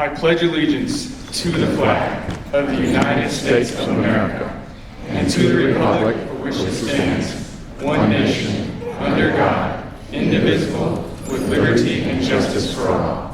I pledge allegiance to the flag of the United States of America and to the republic for which it stands, one nation, under God, indivisible, with liberty and justice for all.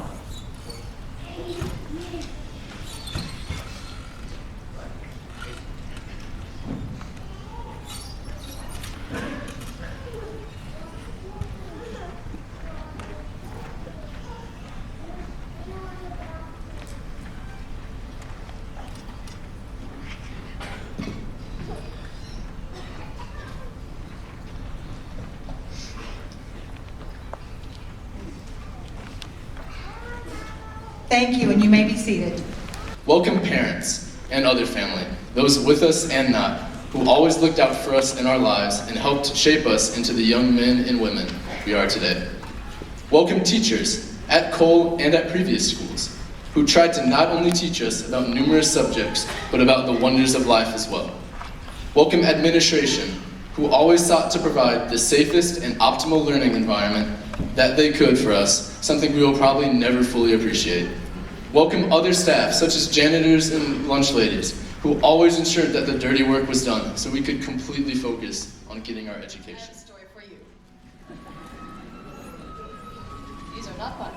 Thank you, and you may be seated. Welcome parents and other family, those with us and not, who always looked out for us in our lives and helped shape us into the young men and women we are today. Welcome teachers at Cole and at previous schools, who tried to not only teach us about numerous subjects, but about the wonders of life as well. Welcome administration, who always sought to provide the safest and optimal learning environment that they could for us, something we will probably never fully appreciate. Welcome other staff, such as janitors and lunch ladies, who always ensured that the dirty work was done so we could completely focus on getting our education. Story for you. These are not fun.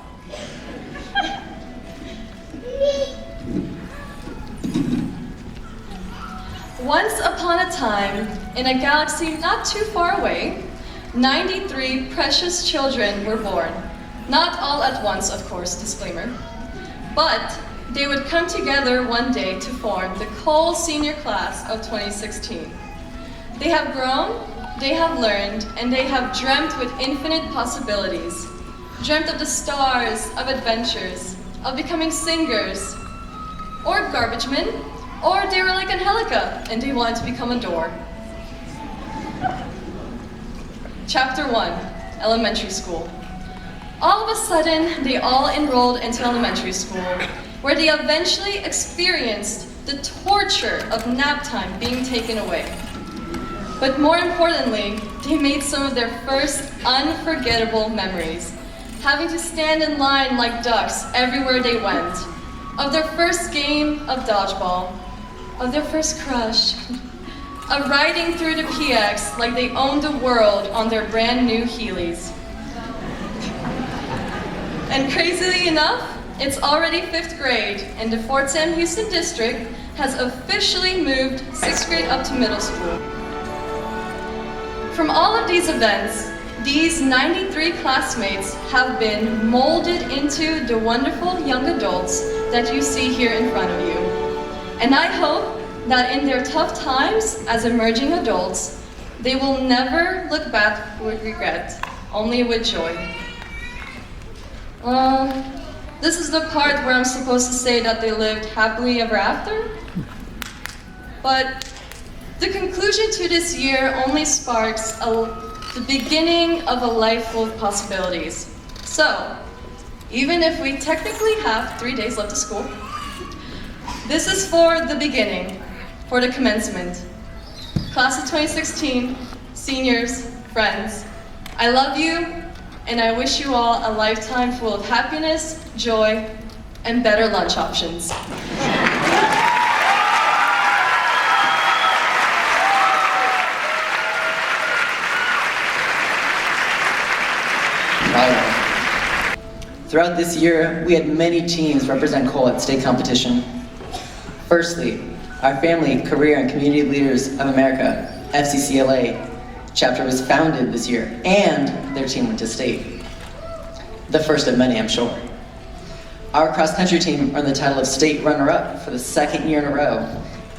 Once upon a time, in a galaxy not too far away, 93 precious children were born. Not all at once, of course, disclaimer. But they would come together one day to form the Cole Senior Class of 2016. They have grown, they have learned, and they have dreamt with infinite possibilities. Dreamt of the stars, of adventures, of becoming singers, or garbage men, or they were like Angelica and they wanted to become a door. Chapter 1, Elementary School. All of a sudden, they all enrolled into elementary school, where they eventually experienced the torture of nap time being taken away. But more importantly, they made some of their first unforgettable memories, having to stand in line like ducks everywhere they went, of their first game of dodgeball, of their first crush, of riding through the PX like they owned the world on their brand new Heelys. And crazily enough, it's already 5th grade, and the Fort Sam Houston district has officially moved 6th grade up to middle school. From all of these events, these 93 classmates have been molded into the wonderful young adults that you see here in front of you. And I hope that in their tough times as emerging adults, they will never look back with regret, only with joy. This is the part where I'm supposed to say that they lived happily ever after. But the conclusion to this year only sparks the beginning of a life full of possibilities. So, even if we technically have 3 days left of school, this is for the beginning, for the commencement. Class of 2016, seniors, friends, I love you, and I wish you all a lifetime full of happiness, joy, and better lunch options. Throughout this year, we had many teams represent Cole at state competition. Firstly, our Family, Career, and Community Leaders of America, FCCLA, chapter was founded this year, and their team went to state. The first of many, I'm sure. Our cross-country team earned the title of state runner-up for the 2nd year in a row,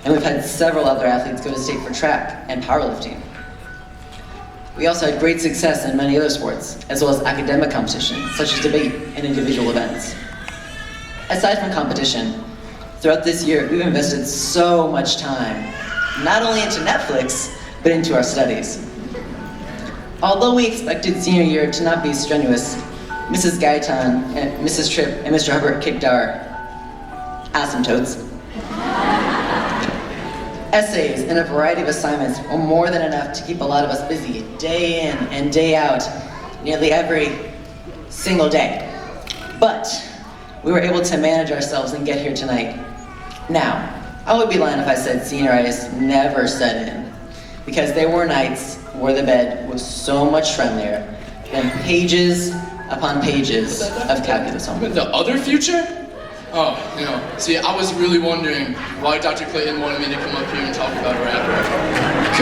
and we've had several other athletes go to state for track and powerlifting. We also had great success in many other sports, as well as academic competition, such as debate and individual events. Aside from competition, throughout this year, we've invested so much time, not only into Netflix, but into our studies. Although we expected senior year to not be strenuous, Mrs. Gaitan and Mrs. Tripp and Mr. Hubbard kicked our asymptotes. Essays and a variety of assignments were more than enough to keep a lot of us busy day in and day out, nearly every single day. But we were able to manage ourselves and get here tonight. Now, I would be lying if I said senioritis never set in, because there were nights where the bed was so much friendlier than pages upon pages of calculus homework. The other future? Oh, see, I was really wondering why Dr. Clayton wanted me to come up here and talk about a rapper.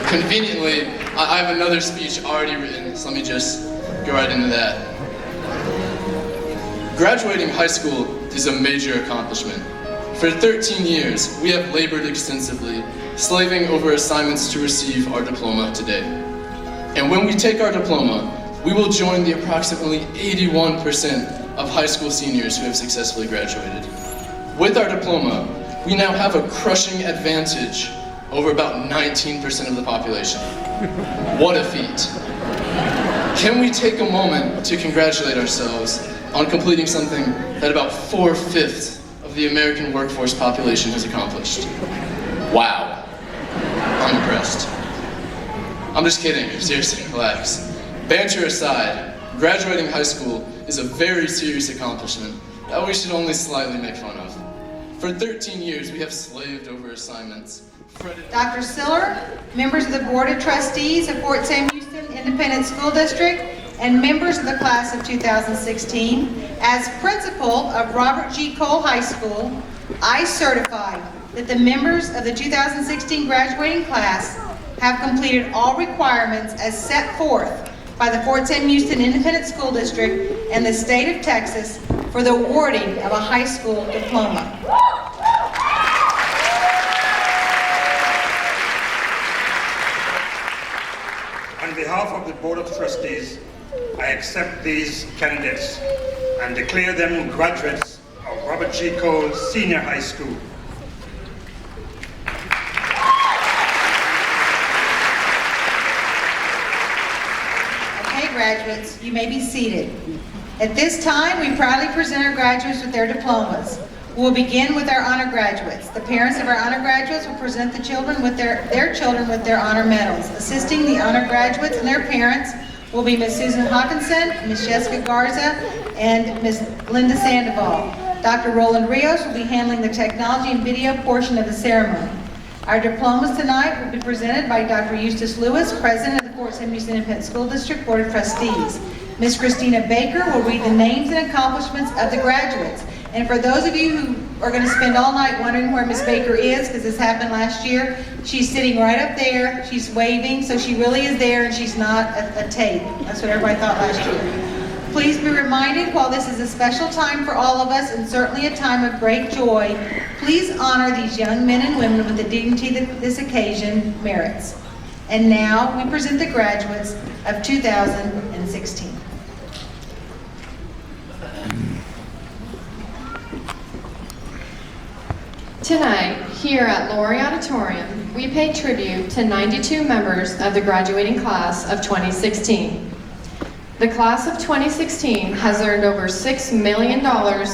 Conveniently, I have another speech already written, so let me just go right into that. Graduating high school is a major accomplishment. For 13 years, we have labored extensively, slaving over assignments to receive our diploma today. And when we take our diploma, we will join the approximately 81% of high school seniors who have successfully graduated. With our diploma, we now have a crushing advantage over about 19% of the population. What a feat. Can we take a moment to congratulate ourselves on completing something that about 4/5 of the American workforce population has accomplished? Wow. I'm impressed. I'm just kidding, seriously, relax. Banter aside, graduating high school is a very serious accomplishment that we should only slightly make fun of. For 13 years, we have slaved over assignments. Dr. Schuyler, members of the Board of Trustees of Fort Sam Houston Independent School District, and members of the class of 2016, as principal of Robert G. Cole High School, I certify that the members of the 2016 graduating class have completed all requirements as set forth by the Fort Sam Houston Independent School District and the state of Texas for the awarding of a high school diploma. On behalf of the Board of Trustees, I accept these candidates and declare them graduates of Robert G. Cole Senior High School. Okay, graduates, you may be seated. At this time, we proudly present our graduates with their diplomas. We'll begin with our honor graduates. The parents of our honor graduates will present the children with their children with their honor medals. Assisting the honor graduates and their parents will be Ms. Susan Hawkinson, Ms. Jessica Garza, and Ms. Linda Sandoval. Dr. Roland Rios will be handling the technology and video portion of the ceremony. Our diplomas tonight will be presented by Dr. Eustace Lewis, President of the Fort Sam Houston Independent School District Board of Trustees. Ms. Christina Baker will read the names and accomplishments of the graduates. And for those of you who are going to spend all night wondering where Ms. Baker is, because this happened last year, she's sitting right up there, she's waving, so she really is there and she's not a tape. That's what everybody thought last year. Please be reminded, while this is a special time for all of us and certainly a time of great joy, please honor these young men and women with the dignity that this occasion merits. And now we present the graduates of 2016. Tonight, here at Laurie Auditorium, we pay tribute to 92 members of the graduating class of 2016. The class of 2016 has earned over $6 million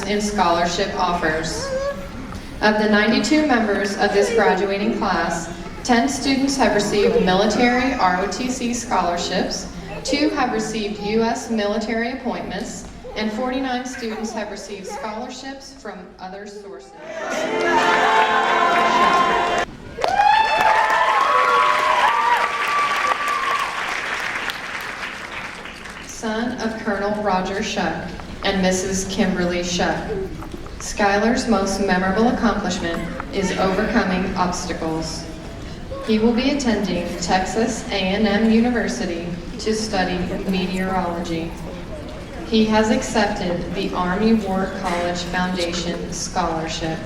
in scholarship offers. Of the 92 members of this graduating class, 10 students have received military ROTC scholarships, 2 have received U.S. military appointments, and 49 students have received scholarships from other sources. Son of Colonel Roger Shuck and Mrs. Kimberly Shuck, Schuyler's most memorable accomplishment is overcoming obstacles. He will be attending Texas A&M University to study meteorology. He has accepted the Army War College Foundation scholarship.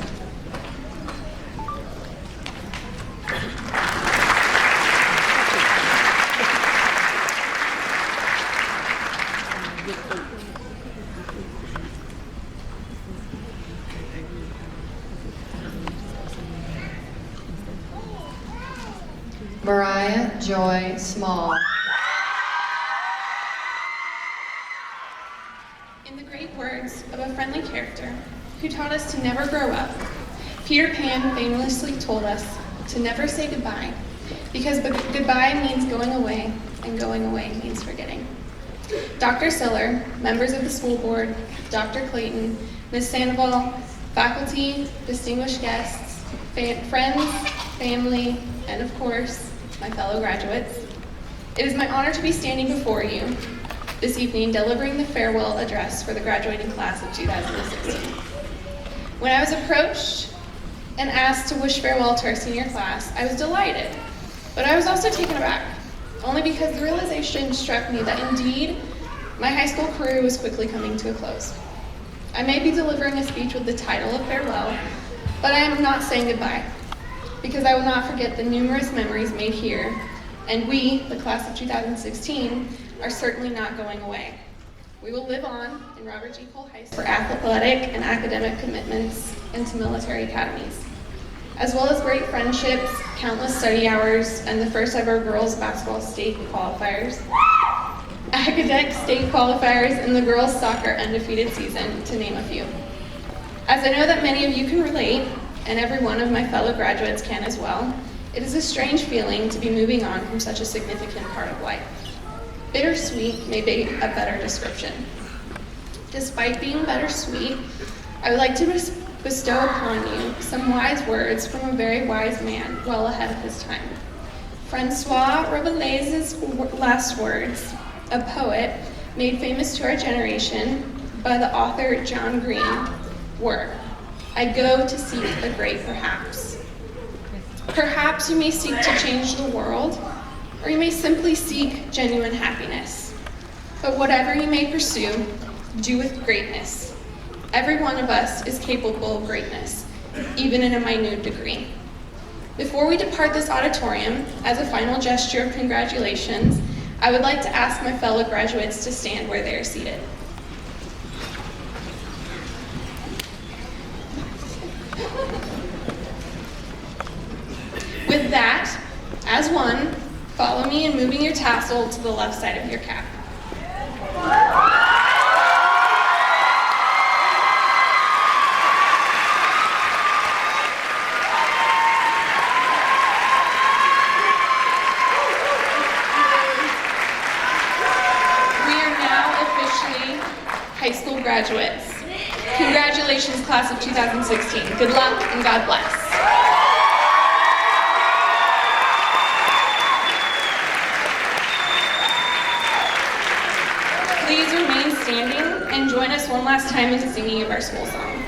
Mariah Joy Small. In the great words of a friendly character who taught us to never grow up, Peter Pan famously told us to never say goodbye, because goodbye means going away, and going away means forgetting. Dr. Schuyler, members of the school board, Dr. Clayton, Ms. Sandoval, faculty, distinguished guests, friends, family, and of course, my fellow graduates. It is my honor to be standing before you this evening delivering the farewell address for the graduating class of 2016. When I was approached and asked to wish farewell to our senior class, I was delighted, but I was also taken aback, only because the realization struck me that indeed, my high school career was quickly coming to a close. I may be delivering a speech with the title of farewell, but I am not saying goodbye, because I will not forget the numerous memories made here, and we, the class of 2016, are certainly not going away. We will live on in Robert G. Cole High School for athletic and academic commitments into military academies, as well as great friendships, countless study hours, and the first ever girls basketball state qualifiers, academic state qualifiers, and the girls soccer undefeated season, to name a few. As I know that many of you can relate, and every one of my fellow graduates can as well, it is a strange feeling to be moving on from such a significant part of life. Bittersweet may be a better description. Despite being bittersweet, I would like to bestow upon you some wise words from a very wise man well ahead of his time. Francois Rabelais' last words, a poet made famous to our generation by the author John Green, were, "I go to seek a great perhaps." Perhaps you may seek to change the world, or you may simply seek genuine happiness. But whatever you may pursue, do with greatness. Every one of us is capable of greatness, even in a minute degree. Before we depart this auditorium, as a final gesture of congratulations, I would like to ask my fellow graduates to stand where they are seated. With that, as one, follow me in moving your tassel to the left side of your cap. We are now officially high school graduates. Congratulations, class of 2016. Good luck and God bless. Please remain standing and join us one last time in the singing of our school song.